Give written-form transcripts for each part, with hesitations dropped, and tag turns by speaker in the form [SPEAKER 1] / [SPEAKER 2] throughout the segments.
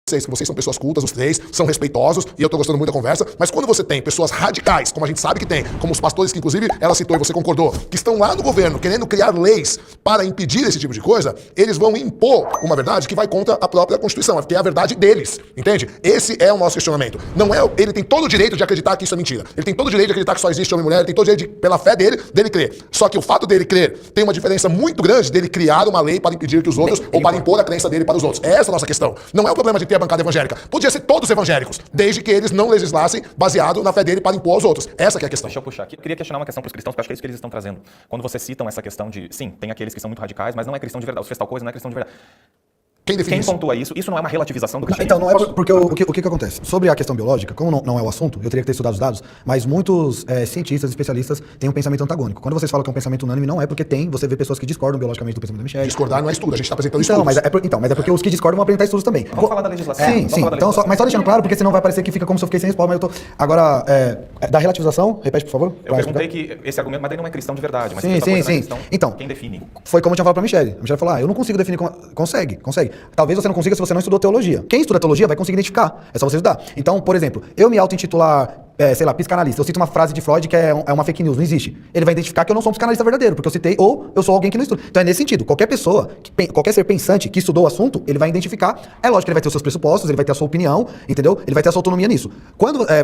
[SPEAKER 1] que vocês são pessoas cultas, os três, são respeitosos, e eu tô gostando muito da conversa, mas quando você tem pessoas radicais, como a gente sabe que tem, como os pastores que inclusive ela citou e você concordou, que estão lá no governo querendo criar leis para impedir esse tipo de coisa, eles vão impor uma verdade que vai contra a própria Constituição, que é a verdade deles, entende? Esse é o nosso questionamento. Não é, ele tem todo o direito de acreditar que isso é mentira, ele tem todo o direito de acreditar que só existe homem e mulher, ele tem todo o direito, pela fé dele crer. Só que o fato dele crer tem uma diferença muito grande dele criar uma lei para impedir que os outros, ou para impor a crença dele para os outros. Essa é a nossa questão. Não é o problema de ter a bancada evangélica. Podia ser todos evangélicos, desde que eles não legislassem baseado na fé dele para impor aos outros. Essa que é a questão.
[SPEAKER 2] Deixa eu puxar aqui. Eu queria questionar uma questão para os cristãos, porque acho que é isso que eles estão trazendo. Quando vocês citam essa questão de, sim, tem aqueles que são muito radicais, mas não é cristão de verdade. Você fez tal coisa, não é cristão de verdade. Quem pontua isso? Isso não é uma relativização do cristianismo?
[SPEAKER 3] Então, não é porque o que acontece? Sobre a questão biológica, como não é o assunto, eu teria que ter estudado os dados, mas muitos cientistas, especialistas, têm um pensamento antagônico. Quando vocês falam que é um pensamento unânime, não é porque tem, você vê pessoas que discordam biologicamente do pensamento da Michelle.
[SPEAKER 1] Discordar não é estudo, a gente está apresentando
[SPEAKER 3] então,
[SPEAKER 1] estudos.
[SPEAKER 3] mas é porque os que discordam vão apresentar estudos também.
[SPEAKER 2] Vamos falar da legislação.
[SPEAKER 3] Sim. Então, mas só deixando claro, porque senão vai parecer que fica como se eu fiquei sem resposta, mas eu tô... Agora, da relativização, repete, por favor.
[SPEAKER 2] Eu perguntei que esse argumento, mas ele não é cristão de verdade, mas
[SPEAKER 3] sim.
[SPEAKER 2] Cristão,
[SPEAKER 3] então,
[SPEAKER 2] quem define?
[SPEAKER 3] Foi como eu tinha falado pra Michelle. A Michelle falou, eu não consigo definir como... Consegue. Talvez você não consiga se você não estudou teologia. Quem estuda teologia vai conseguir identificar. É só você estudar. Então, por exemplo, eu me auto-intitular, psicanalista. Eu cito uma frase de Freud que é uma fake news, não existe. Ele vai identificar que eu não sou um psicanalista verdadeiro, porque eu citei, ou eu sou alguém que não estuda. Então é nesse sentido. Qualquer pessoa, qualquer ser pensante que estudou o assunto, ele vai identificar. É lógico que ele vai ter os seus pressupostos, ele vai ter a sua opinião, entendeu? Ele vai ter a sua autonomia nisso.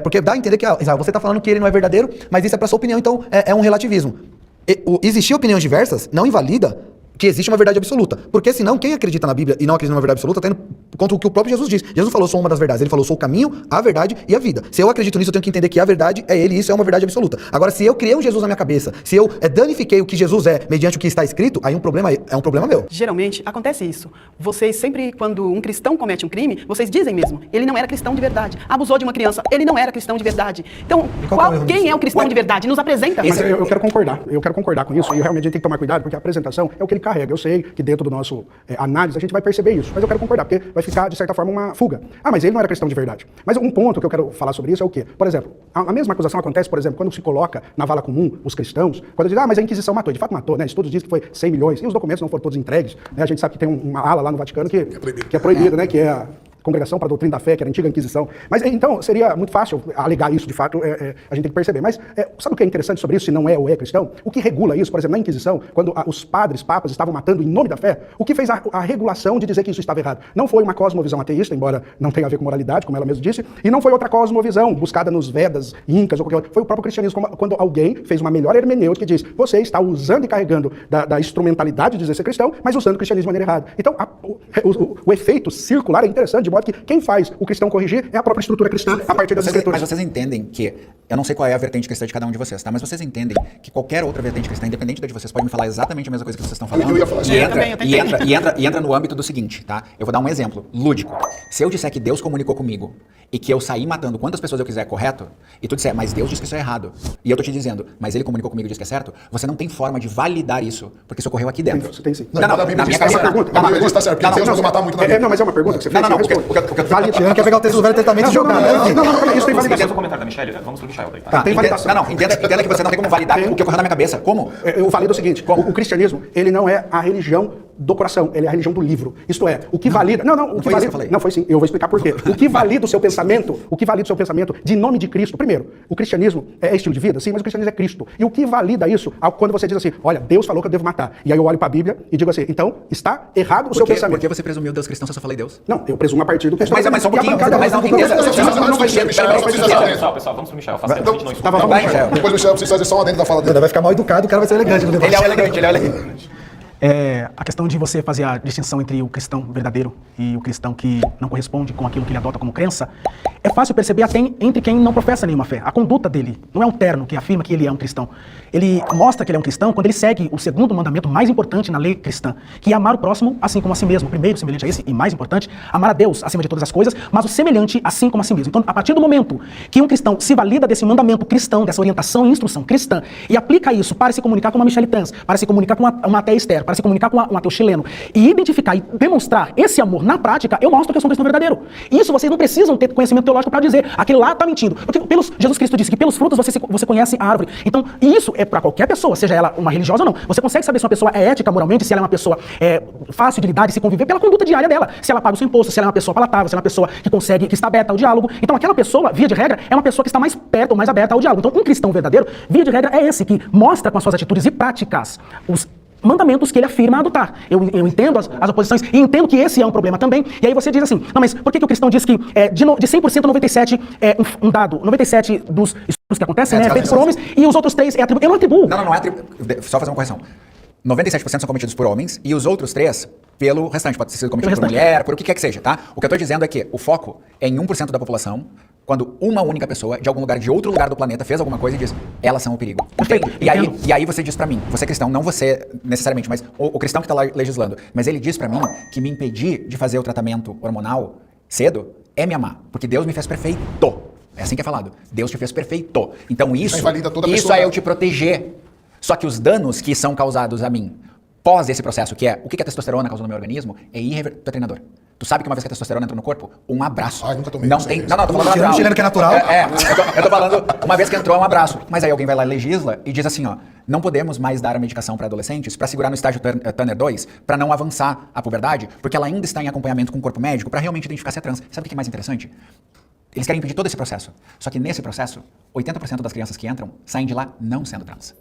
[SPEAKER 3] Porque dá a entender que você tá falando que ele não é verdadeiro, mas isso é pra sua opinião, então é um relativismo. Existir opiniões diversas não invalida que existe uma verdade absoluta. Porque senão, quem acredita na Bíblia e não acredita numa verdade absoluta, está indo contra o que o próprio Jesus diz. Jesus falou, sou uma das verdades. Ele falou, sou o caminho, a verdade e a vida. Se eu acredito nisso, eu tenho que entender que a verdade é ele e isso é uma verdade absoluta. Agora, se eu criei um Jesus na minha cabeça, se eu danifiquei o que Jesus é mediante o que está escrito, aí é um problema meu.
[SPEAKER 4] Geralmente, acontece isso. Vocês sempre, quando um cristão comete um crime, vocês dizem mesmo, ele não era cristão de verdade. Abusou de uma criança, ele não era cristão de verdade. Então, quem é o cristão de verdade? Nos apresenta.
[SPEAKER 5] Mas eu quero concordar com isso, e realmente a gente tem que tomar cuidado, porque a apresentação é o que ele carrega. Eu sei que dentro do nosso análise a gente vai perceber isso, mas eu quero concordar, porque vai ficar, de certa forma, uma fuga. Mas ele não era cristão de verdade. Mas um ponto que eu quero falar sobre isso é o quê? Por exemplo, a mesma acusação acontece, por exemplo, quando se coloca na vala comum os cristãos, quando dizem, mas a Inquisição matou. De fato matou, né? Estudos dizem que foi 100 milhões, e os documentos não foram todos entregues, né? A gente sabe que tem uma ala lá no Vaticano que é proibida, né? Que é a Congregação para a Doutrina da Fé, que era a antiga Inquisição. Mas então seria muito fácil alegar isso, de fato, a gente tem que perceber. Mas sabe o que é interessante sobre isso, se não é ou é cristão? O que regula isso, por exemplo, na Inquisição, quando os papas estavam matando em nome da fé, o que fez a regulação de dizer que isso estava errado? Não foi uma cosmovisão ateísta, embora não tenha a ver com moralidade, como ela mesma disse, e não foi outra cosmovisão buscada nos Vedas, Incas ou qualquer outra. Foi o próprio cristianismo, quando alguém fez uma melhor hermenêutica que diz, você está usando e carregando da instrumentalidade de dizer ser cristão, mas usando o cristianismo de maneira errada. Então, o efeito circular é interessante, de modo que quem faz o cristão corrigir é a própria estrutura cristã a partir das escrituras.
[SPEAKER 6] Mas vocês entendem que, eu não sei qual é a vertente cristã de cada um de vocês, tá? Mas vocês entendem que qualquer outra vertente cristã, independente da de vocês, pode me falar exatamente a mesma coisa que vocês estão falando.
[SPEAKER 1] Eu ia falar isso.
[SPEAKER 6] E entra no âmbito do seguinte, tá? Eu vou dar um exemplo lúdico. Se eu disser que Deus comunicou comigo e que eu saí matando quantas pessoas eu quiser, correto? E tu disser, mas Deus disse que isso é errado. E eu tô te dizendo, mas ele comunicou comigo e disse que é certo? Você não tem forma de validar isso, porque isso ocorreu aqui dentro.
[SPEAKER 5] Você tem sim.
[SPEAKER 6] Na minha cabeça.
[SPEAKER 1] Ele está certo, porque Deus mandou matar muito na Bíblia.
[SPEAKER 5] Não, mas é uma pergunta que você fez.
[SPEAKER 3] Quer pegar o texto do Velho Testamento e jogar, né?
[SPEAKER 5] Não, isso tem
[SPEAKER 2] Entenda
[SPEAKER 5] validação.
[SPEAKER 2] o comentário da Michelle, vamos pro Michel daí.
[SPEAKER 5] Tem validação.
[SPEAKER 6] Entenda que você não tem como validar o que ocorreu na minha cabeça. Como?
[SPEAKER 5] Eu falei do seguinte, o cristianismo, ele não é a religião do coração, ele é a religião do livro. Isto é, o que valida... Não, o que valida... Não, foi sim, eu vou explicar por quê. O que valida o seu pensamento, de nome de Cristo, primeiro, o cristianismo é estilo de vida? Sim, mas o cristianismo é Cristo. E o que valida isso, quando você diz assim, olha, Deus falou que eu devo matar. E aí eu olho para a Bíblia e digo assim, então, está errado o seu pensamento.
[SPEAKER 6] Por que você presumiu Deus cristão se eu só falei Deus?
[SPEAKER 5] Não, eu presumo a partir do texto.
[SPEAKER 6] Mas só um pouquinho,
[SPEAKER 2] Pessoal, vamos pro Michel, faz tempo que a gente não escuta.
[SPEAKER 1] Depois o Michel precisa fazer só uma dentro da fala dele.
[SPEAKER 3] Vai ficar mal educado, o cara vai ser elegante.
[SPEAKER 6] Ele é elegante.
[SPEAKER 7] A questão de você fazer a distinção entre o cristão verdadeiro e o cristão que não corresponde com aquilo que ele adota como crença, é fácil perceber até entre quem não professa nenhuma fé. A conduta dele não é um terno que afirma que ele é um cristão. Ele mostra que ele é um cristão quando ele segue o segundo mandamento mais importante na lei cristã, que é amar o próximo assim como a si mesmo. O primeiro, semelhante a esse, e mais importante, amar a Deus acima de todas as coisas, mas o semelhante assim como a si mesmo. Então, a partir do momento que um cristão se valida desse mandamento cristão, dessa orientação e instrução cristã, e aplica isso para se comunicar com uma Michelle Trans, para se comunicar com uma ateia Esther, para se comunicar com um ateu chileno, e identificar e demonstrar esse amor na prática, eu mostro que eu sou um cristão verdadeiro. E isso vocês não precisam ter conhecimento teológico para dizer, aquele lá tá mentindo. Porque Jesus Cristo disse que pelos frutos você conhece a árvore. Então, isso é para qualquer pessoa, seja ela uma religiosa ou não. Você consegue saber se uma pessoa é ética moralmente, se ela é uma pessoa fácil de lidar e se conviver pela conduta diária dela. Se ela paga o seu imposto, se ela é uma pessoa palatável, se ela é uma pessoa que está aberta ao diálogo. Então, aquela pessoa, via de regra, é uma pessoa que está mais perto ou mais aberta ao diálogo. Então, um cristão verdadeiro, via de regra, é esse que mostra com as suas atitudes e práticas os mandamentos que ele afirma adotar. Eu entendo as oposições e entendo que esse é um problema também. E aí você diz assim, não, mas por que o cristão diz que de 100%, 97 é um dado, 97 dos estudos que acontecem é feitos por homens e os outros 3 é atribuído? Eu não atribuo.
[SPEAKER 6] Não é atribuído. Só fazer uma correção. 97% são cometidos por homens e os outros 3 pelo restante. Pode ser cometido por mulher, por o que quer que seja, tá? O que eu tô dizendo é que o foco é em 1% da população, quando uma única pessoa, de algum lugar, de outro lugar do planeta, fez alguma coisa e diz, elas são o perigo.
[SPEAKER 7] Perfeito.
[SPEAKER 6] E aí você diz pra mim, você é cristão, não você necessariamente, mas o cristão que tá lá legislando, mas ele diz pra mim que me impedir de fazer o tratamento hormonal cedo é me amar, porque Deus me fez perfeito. É assim que é falado. Deus te fez perfeito. Então isso é eu te proteger. Só que os danos que são causados a mim pós esse processo, que é o que a testosterona causou no meu organismo, é irreversível. Tu é treinador. Tu sabe que uma vez que a testosterona entrou no corpo, um abraço.
[SPEAKER 1] Nunca tomei.
[SPEAKER 6] Não tem. Não, tô falando
[SPEAKER 3] Tirando
[SPEAKER 6] natural.
[SPEAKER 3] chileno que é natural.
[SPEAKER 6] Eu tô falando, uma vez que entrou, é um abraço. Mas aí alguém vai lá e legisla e diz assim, ó, não podemos mais dar a medicação para adolescentes para segurar no estágio Turner 2, para não avançar a puberdade, porque ela ainda está em acompanhamento com o corpo médico para realmente identificar se é trans. Sabe o que é mais interessante? Eles querem impedir todo esse processo. Só que nesse processo, 80% das crianças que entram saem de lá não sendo trans.